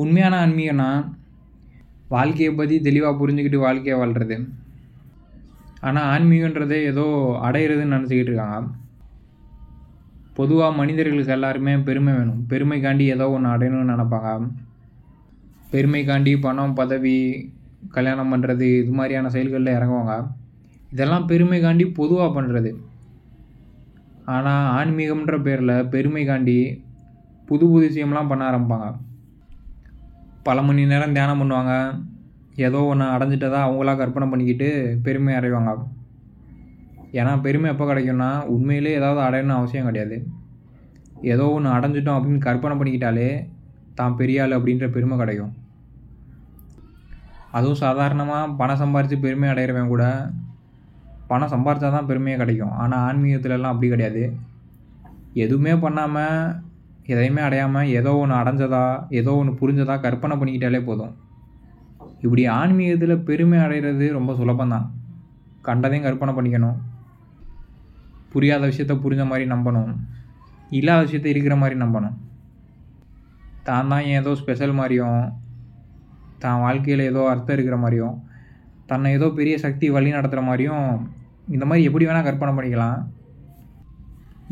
உண்மையான ஆன்மீகம்னா வாழ்க்கையை பற்றி தெளிவாக புரிஞ்சுக்கிட்டு வாழ்க்கையை வாழ்கிறது. ஆனால் ஆன்மீகன்றதே ஏதோ அடையிறதுன்னு நினச்சிக்கிட்டு இருக்காங்க. பொதுவாக மனிதர்களுக்கு எல்லாருமே பெருமை வேணும். பெருமைக்காண்டி ஏதோ ஒன்று அடையணும்னு நினப்பாங்க. பெருமைக்காண்டி பணம், பதவி, கல்யாணம் பண்ணுறது, இது மாதிரியான செயல்களில் இறங்குவாங்க. இதெல்லாம் பெருமைக்காண்டி பொதுவாக பண்ணுறது. ஆனால் ஆன்மீகம்ன்ற பேரில் பெருமைக்காண்டி புது புது விஷயம்லாம் பண்ண ஆரம்பிப்பாங்க. பல மணி நேரம் தியானம் பண்ணுவாங்க. ஏதோ ஒன்று அடைஞ்சிட்டதா அவங்களா கற்பனை பண்ணிக்கிட்டு பெருமை அடைவாங்க. ஏன்னா பெருமை எப்போ கிடைக்கும்னா உண்மையிலே ஏதாவது அடையணும்னு அவசியம் கிடையாது. ஏதோ ஒன்று அடைஞ்சிட்டோம் அப்படின்னு கற்பனை பண்ணிக்கிட்டாலே தான் பெரிய ஆள் அப்படின்ற பெருமை கிடைக்கும். அதுவும் சாதாரணமாக பணம் சம்பாரித்து பெருமை அடைகிறவன் கூட பணம் சம்பாரித்தா தான் பெருமையே கிடைக்கும். ஆனால் ஆன்மீகத்துலலாம் அப்படி கிடையாது. எதுவுமே பண்ணாமல் எதையுமே அடையாமல் ஏதோ ஒன்று அடைஞ்சதா ஏதோ ஒன்று புரிஞ்சதா கற்பனை பண்ணிக்கிட்டாலே போதும். இப்படி ஆன்மீகத்தில் பெருமை அடைகிறது ரொம்ப சுலபந்தான். கண்டதையும் கற்பனை பண்ணிக்கணும். புரியாத விஷயத்த புரிஞ்ச மாதிரி நம்பணும். இல்லாத விஷயத்த இருக்கிற மாதிரி நம்பணும். தான் ஏதோ ஸ்பெஷல் மாதிரியும், தான் வாழ்க்கையில் ஏதோ அர்த்தம் இருக்கிற மாதிரியும், தன்னை ஏதோ பெரிய சக்தி வழி நடத்துகிற மாதிரியும் இந்த மாதிரி எப்படி வேணால் கற்பனை பண்ணிக்கலாம்.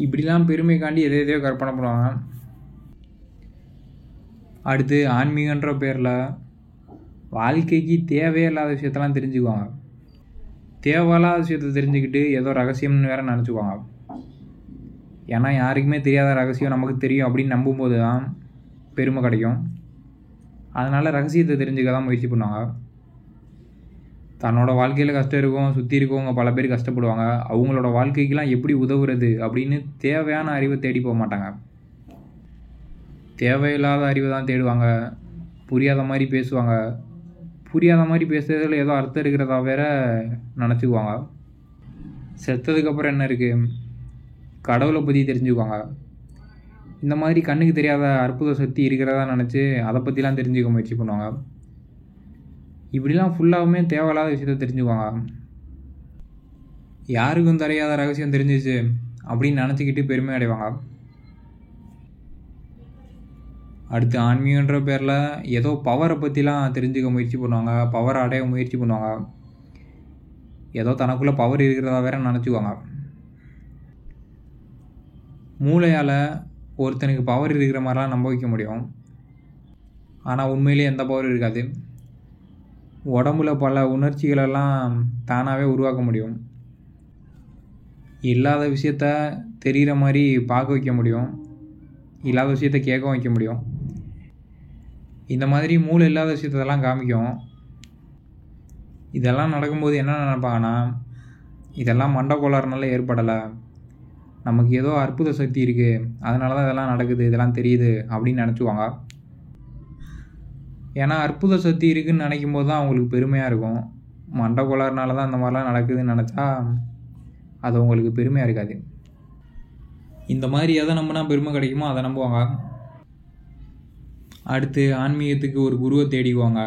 இப்படிலாம் பெருமைக்காண்டி எதையோ கற்பனை பண்ணுவாங்க. அடுத்து ஆன்மீகன்ற பேரில் வாழ்க்கைக்கு தேவையில்லாத விஷயத்தெல்லாம் தெரிஞ்சுக்குவாங்க. தேவையில்லாத விஷயத்தை தெரிஞ்சுக்கிட்டு ஏதோ ரகசியம்னு வேறு நினச்சிக்குவாங்க. ஏன்னா யாருக்குமே தெரியாத ரகசியம் நமக்கு தெரியும் அப்படின்னு நம்பும்போது தான் பெருமை கிடைக்கும். அதனால் ரகசியத்தை தெரிஞ்சுக்க தான் முயற்சி பண்ணுவாங்க. தன்னோட வாழ்க்கையில் கஷ்டம் இருக்கும், சுற்றி இருக்கவங்க பல பேர் கஷ்டப்படுவாங்க. அவங்களோட வாழ்க்கைக்கெலாம் எப்படி உதவுறது அப்படின்னு தேவையான அறிவை தேடி போக மாட்டாங்க. தேவையில்லாத அறிவை தான் தேடுவாங்க. புரியாத மாதிரி பேசுவாங்க. புரியாத மாதிரி பேசுறதுல ஏதோ அர்த்தம் இருக்கிறதா வேற நினச்சிக்குவாங்க. செத்ததுக்கப்புறம் என்ன இருக்குது, கடவுளை பற்றி தெரிஞ்சுக்குவாங்க. இந்த மாதிரி கண்ணுக்கு தெரியாத அற்புத சக்தி இருக்கிறதா நினச்சி அதை பற்றிலாம் தெரிஞ்சுக்க முயற்சி பண்ணுவாங்க. இப்படிலாம் ஃபுல்லாகவுமே தேவையில்லாத விஷயத்த தெரிஞ்சுக்குவாங்க. யாருக்கும் தெரியாத ரகசியம் தெரிஞ்சிச்சு அப்படின்னு நினச்சிக்கிட்டு பெருமை அடைவாங்க. அடுத்து ஆன்மீகன்ற பேரில் ஏதோ பவரை பற்றிலாம் தெரிஞ்சுக்க முயற்சி பண்ணுவாங்க. பவரை அடைய முயற்சி பண்ணுவாங்க. ஏதோ தனக்குள்ளே பவர் இருக்கிறதா வேற நினச்சிக்குவாங்க. மூளையால் ஒருத்தனுக்கு பவர் இருக்கிற மாதிரிலாம் நம்ப வைக்க முடியும். ஆனால் உண்மையிலே எந்த பவர் இருக்காது. உடம்புல பல உணர்ச்சிகளெல்லாம் தானாகவே உருவாக்க முடியும். இல்லாத விஷயத்த தெரிகிற மாதிரி பார்க்க வைக்க முடியும். இல்லாத விஷயத்த கேட்க வைக்க முடியும். இந்த மாதிரி மூளை இல்லாத விஷயத்தெல்லாம் காமிக்கும். இதெல்லாம் நடக்கும்போது என்ன நினைப்பாங்கன்னா, இதெல்லாம் மண்டை கோளாறுனால ஏற்படலை, நமக்கு ஏதோ அற்புத சக்தி இருக்குது, அதனால தான் இதெல்லாம் நடக்குது, இதெல்லாம் தெரியுது அப்படின்னு நினச்சிக்குவாங்க. ஏன்னா அற்புத சக்தி இருக்குதுன்னு நினைக்கும் போது தான் அவங்களுக்கு பெருமையாக இருக்கும். மண்டை கோளாறுனால தான் இந்த மாதிரிலாம் நடக்குதுன்னு நினச்சா அது அவங்களுக்கு பெருமையாக இருக்காது. இந்த மாதிரி எதை நம்பினா பெருமை கிடைக்குமோ அதை நம்புவாங்க. அடுத்து ஆன்மீகத்துக்கு ஒரு குருவை தேடிக்குவாங்க.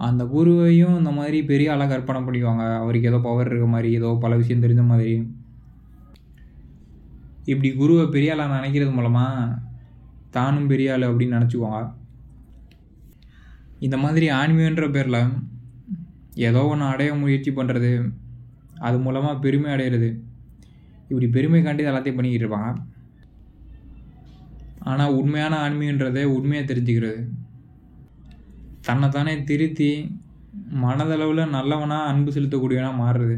அந்த குருவையும் இந்த மாதிரி பெரிய ஆளாக கற்பனை பண்ணிக்குவாங்க. அவருக்கு ஏதோ பவர் இருக்க மாதிரி, ஏதோ பல விஷயம் தெரிஞ்ச மாதிரி. இப்படி குருவை பெரிய ஆளாக நினைக்கிறது மூலமாக தானும் பெரிய ஆள் அப்படின்னு நினச்சிக்குவாங்க. இந்த மாதிரி ஆன்மீகன்ற பேரில் ஏதோ ஒன்று அடைய முயற்சி பண்ணுறது, அது மூலமாக பெருமை அடைகிறது, இப்படி பெருமைக்காண்டி எல்லாத்தையும் பண்ணிக்கிட்டு இருப்பாங்க. ஆனால் உண்மையான ஆன்மீகன்றதே உண்மையை தெரிஞ்சுக்கிறது. தன்னைத்தானே திருத்தி மனதளவில் நல்லவனாக அன்பு செலுத்தக்கூடியவனாக மாறுறது.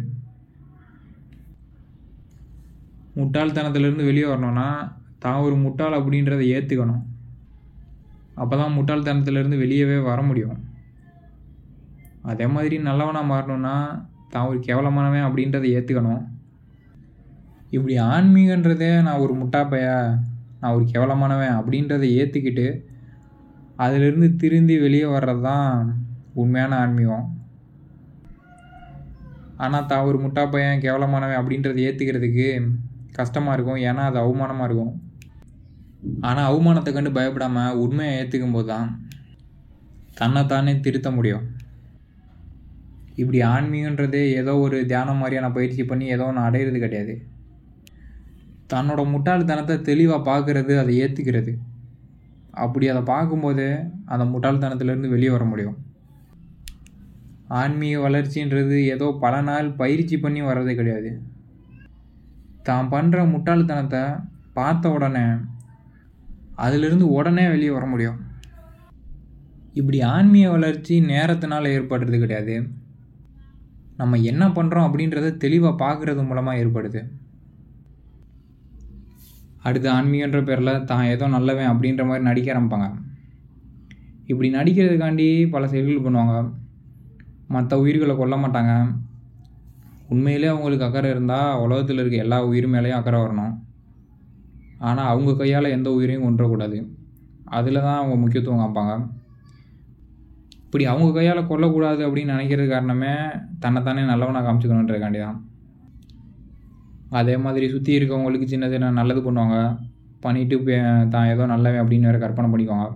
முட்டாள்தனத்திலேருந்து வெளியே வரணும்னா தான் ஒரு முட்டாள் அப்படின்றத ஏற்றுக்கணும். அப்போ தான் முட்டாள்தனத்திலேருந்து வெளியவே வர முடியும். அதே மாதிரி நல்லவனாக மாறணும்னா தான் ஒரு கேவலமானவன் அப்படின்றத ஏற்றுக்கணும். இப்படி ஆன்மீகன்றதே நான் ஒரு முட்டாப்பைய, நான் ஒரு கேவலமானவன் அப்படின்றத ஏற்றுக்கிட்டு அதிலிருந்து திருந்தி வெளியே வர்றது தான் உண்மையான ஆன்மீகம். ஆனால் தான் ஒரு முட்டாப்பையன், கேவலமானவன் அப்படின்றத ஏற்றுக்கிறதுக்கு கஷ்டமாக இருக்கும். ஏன்னா அது அவமானமாக இருக்கும். ஆனால் அவமானத்தை கண்டு பயப்படாமல் உண்மையை ஏற்றுக்கும் போது தான் தன்னைத்தானே திருத்த முடியும். இப்படி ஆன்மீகன்றதே ஏதோ ஒரு தியானம் மாதிரியான பயிற்சி பண்ணி ஏதோ ஒன்று அடையிறது கிடையாது. தன்னோட முட்டாள்தனத்தை தெளிவாக பார்க்குறது, அதை ஏற்றுக்கிறது, அப்படி அதை பார்க்கும்போது அந்த முட்டாள்தனத்திலேருந்து வெளியே வர முடியும். ஆன்மீக வளர்ச்சின்றது ஏதோ பல நாள் பயிற்சி பண்ணி வர்றது கிடையாது. தான் பண்ணுற முட்டாள்தனத்தை பார்த்த உடனே அதிலிருந்து உடனே வெளியே வர முடியும். இப்படி ஆன்மீக வளர்ச்சி நேரத்தினால் ஏற்படுறது கிடையாது. நம்ம என்ன பண்ணுறோம் அப்படின்றத தெளிவாக பார்க்குறது மூலமாக ஏற்படுது. அடுத்து ஆன்மீகன்ற பேரில் தான் ஏதோ நல்லவன் அப்படின்ற மாதிரி நடிக்க ஆரம்பிப்பாங்க. இப்படி நடிக்கிறதுக்காண்டி பல செயல்கள் பண்ணுவாங்க. மற்ற உயிர்களை கொல்ல மாட்டாங்க. உண்மையிலே அவங்களுக்கு அக்கறை இருந்தால் உலகத்தில் இருக்க எல்லா உயிர் மேலேயும் அக்கறை வரணும். ஆனால் அவங்க கையால் எந்த உயிரையும் கொன்றக்கூடாது. அதில் தான் அவங்க முக்கியத்துவம் காப்பாங்க. இப்படி அவங்க கையால் கொல்லக்கூடாது அப்படின்னு நினைக்கிறது காரணமே தன்னைத்தானே நல்லவனாக காமிச்சிக்கணுன்றதுக்காண்டி தான். அதே மாதிரி சுற்றி இருக்கவங்களுக்கு சின்ன சின்ன நல்லது பண்ணுவாங்க. பண்ணிவிட்டு தான் ஏதோ நல்லவன் அப்படின்னு வேறு கற்பனை பண்ணிக்குவாங்க.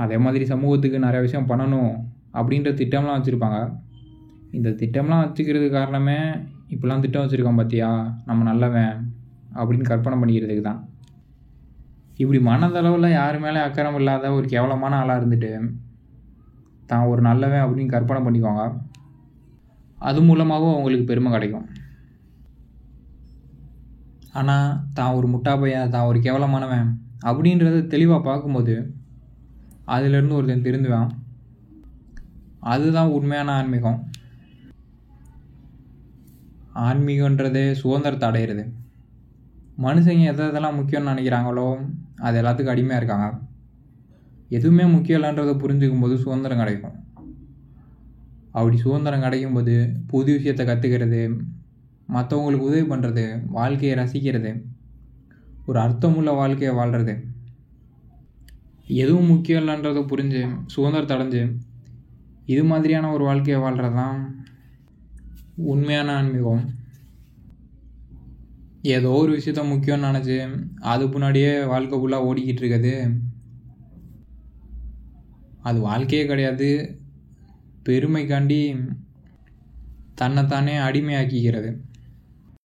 அதே மாதிரி சமூகத்துக்கு நிறைய விஷயம் பண்ணணும் அப்படின்ற திட்டம்லாம் வச்சுருப்பாங்க. இந்த திட்டம்லாம் வச்சுக்கிறது காரணமே இப்படிலாம் திட்டம் வச்சுருக்கோம் பார்த்தியா நம்ம நல்லவன் அப்படின்னு கற்பனை பண்ணிக்கிறதுக்கு தான். இப்படி மனதளவில் யார் மேலே அக்கறம் இல்லாத ஒரு கேவலமான ஆளாக இருந்துட்டு தான் ஒரு நல்லவன் அப்படின்னு கற்பனை பண்ணிக்குவாங்க. அது மூலமாகவும் அவங்களுக்கு பெருமை கிடைக்கும். ஆனால் தான் ஒரு முட்டாப்பையன், தான் ஒரு கேவலமானவன் அப்படின்றத தெளிவாக பார்க்கும்போது அதிலிருந்து ஒருத்தன் திருந்துவான். அதுதான் உண்மையான ஆன்மீகம். ஆன்மீகன்றதே சுதந்திரத்தை அடையிறது. மனுஷங்க எதெல்லாம் முக்கியம்னு நினைக்கிறாங்களோ அது எல்லாத்துக்கும் அடிமையாக இருக்காங்க. எதுவுமே முக்கியம் இல்லைன்றதை புரிஞ்சுக்கும் போது சுதந்திரம் கிடைக்கும். அப்படி சுதந்திரம் கிடைக்கும்போது புது விஷயத்தை கற்றுக்கிறது, மற்றவங்களுக்கு உதவி பண்ணுறது, வாழ்க்கையை ரசிக்கிறது, ஒரு அர்த்தமுள்ள வாழ்க்கையை வாழ்கிறது, எதுவும் முக்கியம் இல்லைன்றதை புரிஞ்சு சுதந்திரத்தை அடைஞ்சு இது மாதிரியான ஒரு வாழ்க்கையை வாழ்கிறது தான் உண்மையான ஆன்மீகம். ஏதோ ஒரு விஷயத்த முக்கியம்னு நினச்சி அது முன்னாடியே வாழ்க்கை ஃபுல்லாக ஓடிக்கிட்டு இருக்குது. அது வாழ்க்கையே கிடையாது. பெருமைக்காண்டி தன்னைத்தானே அடிமையாக்கிக்கிறது.